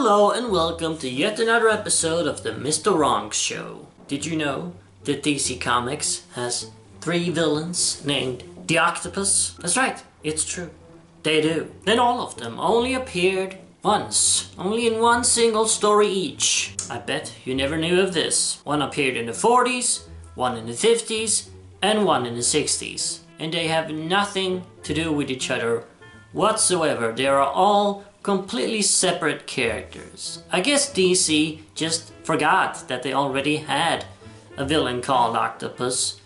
Hello and welcome to yet another episode of the Mr. Wrong Show. Did you know that DC Comics has 3 villains named the Octopus? That's right, it's true. They do. And all of them only appeared once. Only in one single story each. I bet you never knew of this. One appeared in the 40s, one in the 50s, and one in the 60s. And they have nothing to do with each other whatsoever. They are all completely separate characters. I guess DC just forgot that they already had a villain called Octopus.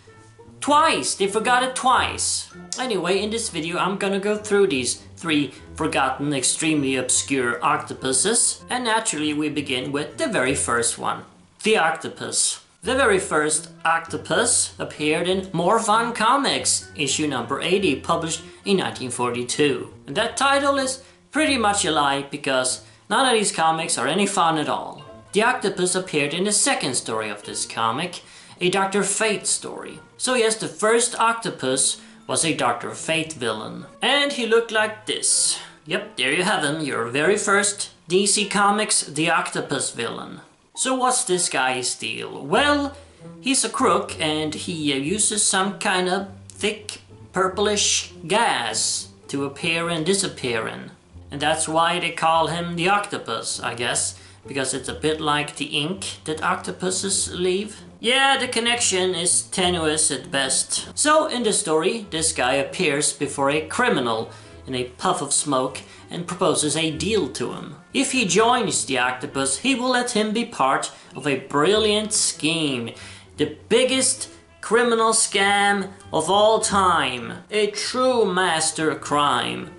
Twice! They forgot it twice! Anyway, in this video I'm gonna go through these 3 forgotten, extremely obscure octopuses. And naturally we begin with the very first one. The Octopus. The very first Octopus appeared in More Fun Comics, issue number 80, published in 1942. And that title is pretty much a lie because none of these comics are any fun at all. The Octopus appeared in the second story of this comic, a Dr. Fate story. So yes, the first Octopus was a Dr. Fate villain. And he looked like this. Yep, there you have him, your very first DC Comics The Octopus villain. So what's this guy's deal? Well, he's a crook and he uses some kind of thick purplish gas to appear and disappear in. And that's why they call him the Octopus, I guess, because it's a bit like the ink that octopuses leave. Yeah, the connection is tenuous at best. So in the story, this guy appears before a criminal in a puff of smoke and proposes a deal to him. If he joins the Octopus, he will let him be part of a brilliant scheme. The biggest criminal scam of all time. A true master crime.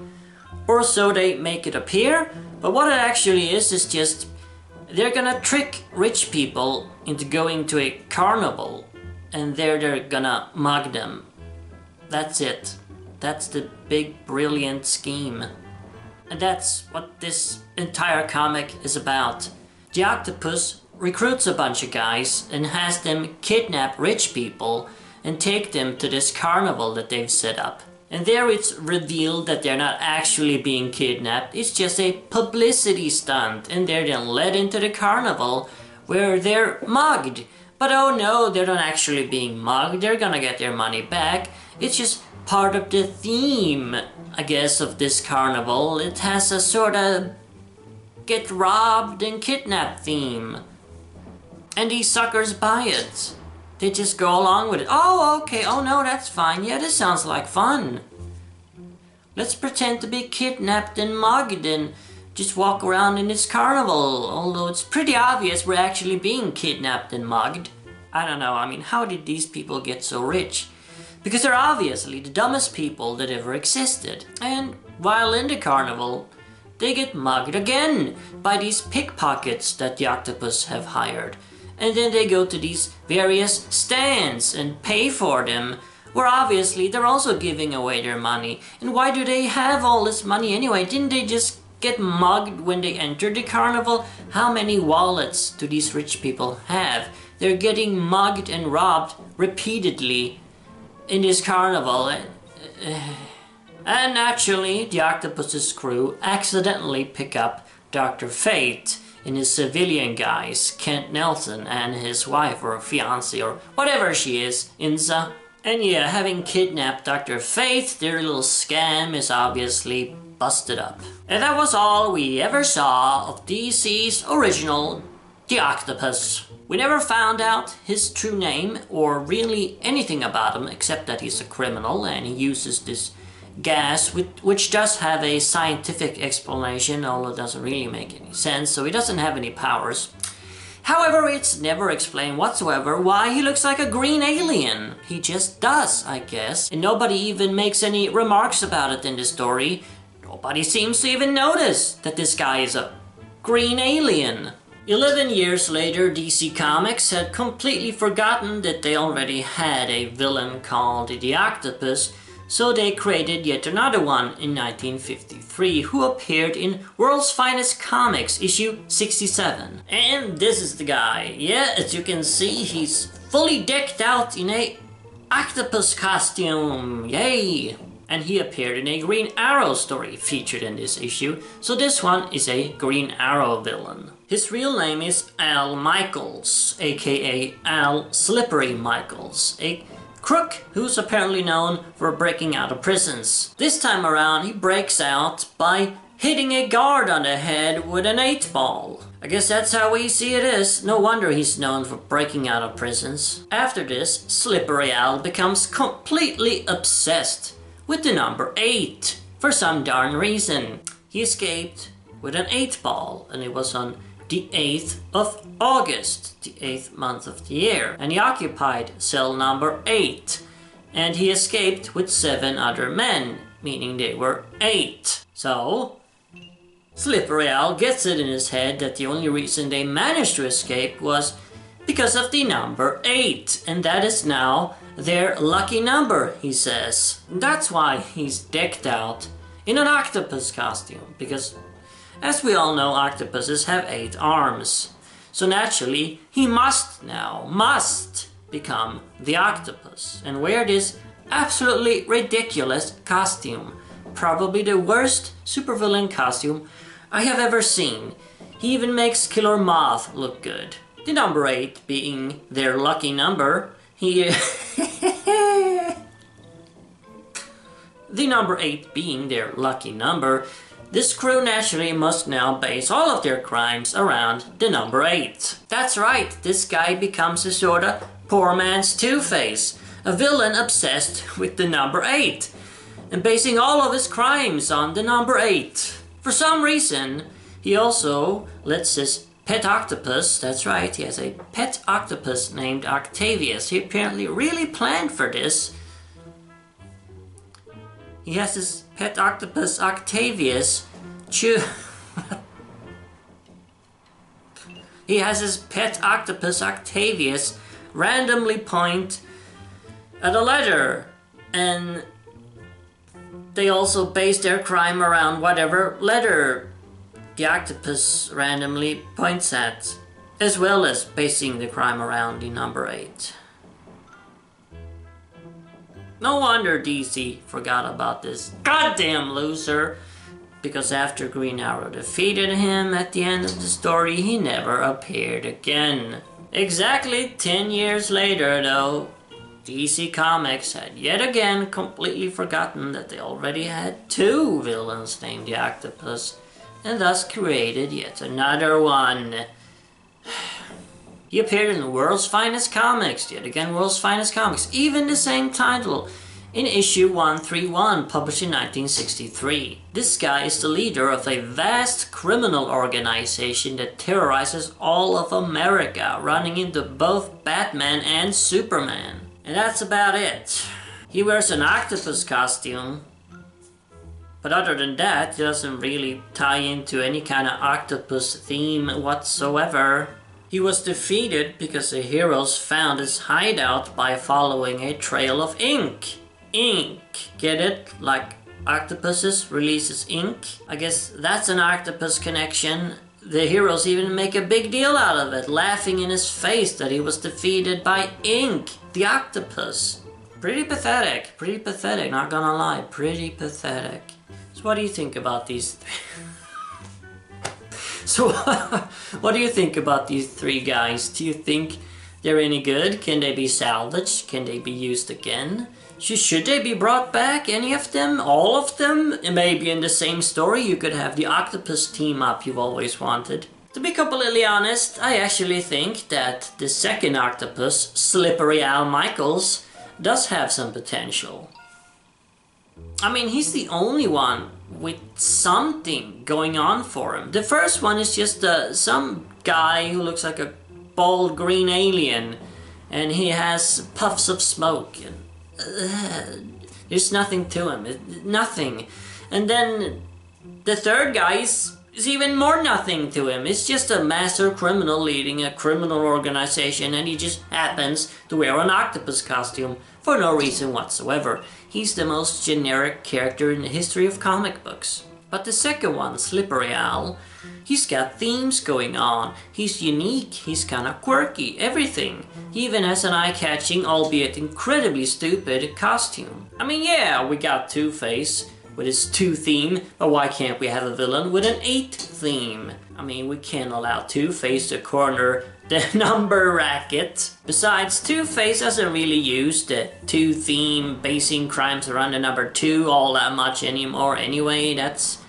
Or so they make it appear, but what it actually is just they're gonna trick rich people into going to a carnival and there they're gonna mug them. That's it. That's the big brilliant scheme. And that's what this entire comic is about. The Octopus recruits a bunch of guys and has them kidnap rich people and take them to this carnival that they've set up. And there it's revealed that they're not actually being kidnapped, it's just a publicity stunt, and they're then led into the carnival where they're mugged. But oh no, they're not actually being mugged, they're gonna get their money back. It's just part of the theme, I guess, of this carnival. It has a sort of get robbed and kidnapped theme. And these suckers buy it. They just go along with it. Oh, okay. Oh, no, that's fine. Yeah, this sounds like fun. Let's pretend to be kidnapped and mugged and just walk around in this carnival. Although it's pretty obvious we're actually being kidnapped and mugged. I don't know. I mean, how did these people get so rich? Because they're obviously the dumbest people that ever existed. And while in the carnival, they get mugged again by these pickpockets that the Octopus have hired. And then they go to these various stands and pay for them, where obviously they're also giving away their money. And why do they have all this money anyway? Didn't they just get mugged when they entered the carnival? How many wallets do these rich people have? They're getting mugged and robbed repeatedly in this carnival. And naturally, the Octopus's crew accidentally pick up Dr. Fate in his civilian guise, Kent Nelson, and his wife or fiancée or whatever she is, Inza. And yeah, having kidnapped Dr. Fate, their little scam is obviously busted up. And that was all we ever saw of DC's original The Octopus. We never found out his true name or really anything about him except that he's a criminal and he uses this gas, which does have a scientific explanation, although it doesn't really make any sense, so he doesn't have any powers. However, it's never explained whatsoever why he looks like a green alien. He just does, I guess. And nobody even makes any remarks about it in the story. Nobody seems to even notice that this guy is a green alien. 11 years later, DC Comics had completely forgotten that they already had a villain called the Octopus, so they created yet another one in 1953, who appeared in World's Finest Comics, issue 67. And this is the guy. Yeah, as you can see, he's fully decked out in a octopus costume. Yay! and he appeared in a Green Arrow story featured in this issue, so this one is a Green Arrow villain. His real name is Al Michaels, aka Al Slippery Michaels, a crook who's apparently known for breaking out of prisons. This time around he breaks out by hitting a guard on the head with an 8-ball. I guess that's how easy it is. No wonder he's known for breaking out of prisons. After this, Slippery Al becomes completely obsessed with the number 8 for some darn reason. He escaped with an 8-ball, and it was on the 8th of August, the 8th month of the year, and he occupied cell number 8, and he escaped with 7 other men, meaning they were 8. So Slippery Al gets it in his head that the only reason they managed to escape was because of the number 8, and that is now their lucky number, he says. And that's why he's decked out in an octopus costume, because as we all know, octopuses have 8 arms. So naturally, he must become the octopus and wear this absolutely ridiculous costume. Probably the worst supervillain costume I have ever seen. He even makes Killer Moth look good. The number 8 being their lucky number, the number 8 being their lucky number, this crew naturally must now base all of their crimes around the number 8. That's right, this guy becomes a sorta poor man's Two-Face, a villain obsessed with the number 8, and basing all of his crimes on the number 8. For some reason, he also lets his pet octopus, that's right, he has a pet octopus named Octavius. He apparently really planned for this. He has his pet octopus Octavius He has his pet octopus Octavius randomly point at a letter, and they also base their crime around whatever letter the octopus randomly points at, as well as basing the crime around the number 8. No wonder DC forgot about this goddamn loser, because after Green Arrow defeated him at the end of the story, he never appeared again. Exactly 10 years later, though, DC Comics had yet again completely forgotten that they already had 2 villains named the Octopus, and thus created yet another one. He appeared in World's Finest Comics, yet again World's Finest Comics, even the same title, in issue 131, published in 1963. This guy is the leader of a vast criminal organization that terrorizes all of America, running into both Batman and Superman. And that's about it. He wears an octopus costume, but other than that, he doesn't really tie into any kind of octopus theme whatsoever. He was defeated because the heroes found his hideout by following a trail of ink. Ink, get it? Like octopuses releases ink? I guess that's an octopus connection. The heroes even make a big deal out of it, laughing in his face that he was defeated by Ink, the octopus. Pretty pathetic, not gonna lie, pretty pathetic. So what do you think about these So what do you think about these 3 guys? Do you think they're any good? Can they be salvaged? Can they be used again? Should they be brought back? Any of them? All of them? Maybe in the same story you could have the octopus team up you've always wanted. To be completely honest, I actually think that the second octopus, Slippery Al Michaels, does have some potential. I mean, he's the only one with something going on for him. The first one is just some guy who looks like a bald green alien, and he has puffs of smoke, and there's nothing to him, nothing. And then the third guy is even more nothing to him. It's just a master criminal leading a criminal organization, and he just happens to wear an octopus costume for no reason whatsoever. He's the most generic character in the history of comic books. But the second one, Slippery Al, he's got themes going on. He's unique, he's kinda quirky, everything. He even has an eye-catching, albeit incredibly stupid, costume. I mean, yeah, we got Two-Face with his 2 theme, but why can't we have a villain with an 8 theme? I mean, we can't allow Two-Face to corner the number racket. Besides, Two-Face doesn't really use the 2 theme basing crimes around the number 2 all that much anymore anyway. That's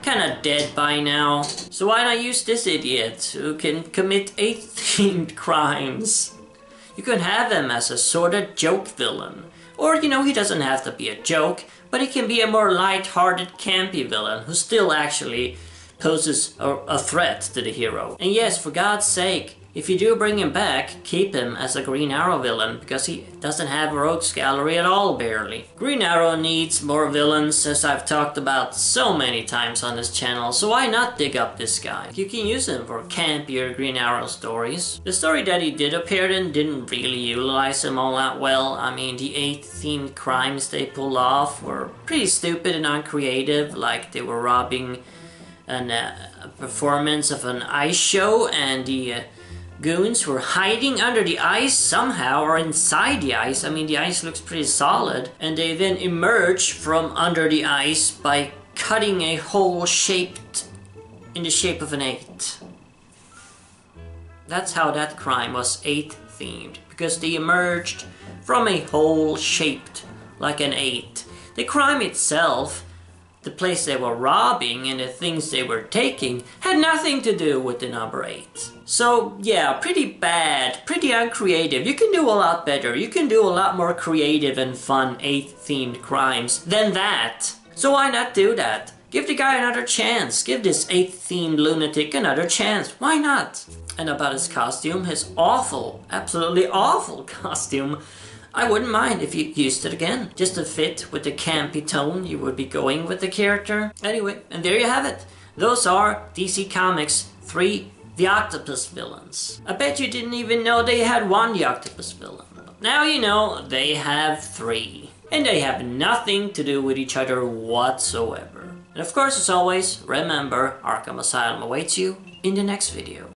kinda dead by now. So why not use this idiot who can commit 8 themed crimes? You could have him as a sorta joke villain. Or, you know, he doesn't have to be a joke, but he can be a more light-hearted, campy villain who still actually poses a threat to the hero. And yes, for God's sake, if you do bring him back, keep him as a Green Arrow villain, because he doesn't have a rogues gallery at all, barely. Green Arrow needs more villains, as I've talked about so many times on this channel, so why not dig up this guy? You can use him for campier Green Arrow stories. The story that he did appear in didn't really utilize him all that well. I mean, the 8 themed crimes they pulled off were pretty stupid and uncreative, like they were robbing a performance of an ice show, and the goons were hiding under the ice somehow, or inside the ice. I mean, the ice looks pretty solid. And they then emerge from under the ice by cutting a hole shaped in the shape of an 8. That's how that crime was 8 themed, because they emerged from a hole shaped like an 8. The crime itself, the place they were robbing and the things they were taking, had nothing to do with the number 8. So yeah, pretty bad, pretty uncreative. You can do a lot better. You can do a lot more creative and fun 8 themed crimes than that. So why not do that? Give the guy another chance. Give this 8 themed lunatic another chance. Why not? And about his costume, his awful, absolutely awful costume, I wouldn't mind if you used it again, just to fit with the campy tone you would be going with the character. Anyway, and there you have it. Those are DC Comics' 3 The Octopus villains. I bet you didn't even know they had 1 The Octopus villain. Now you know they have 3. And they have nothing to do with each other whatsoever. And of course, as always, remember, Arkham Asylum awaits you in the next video.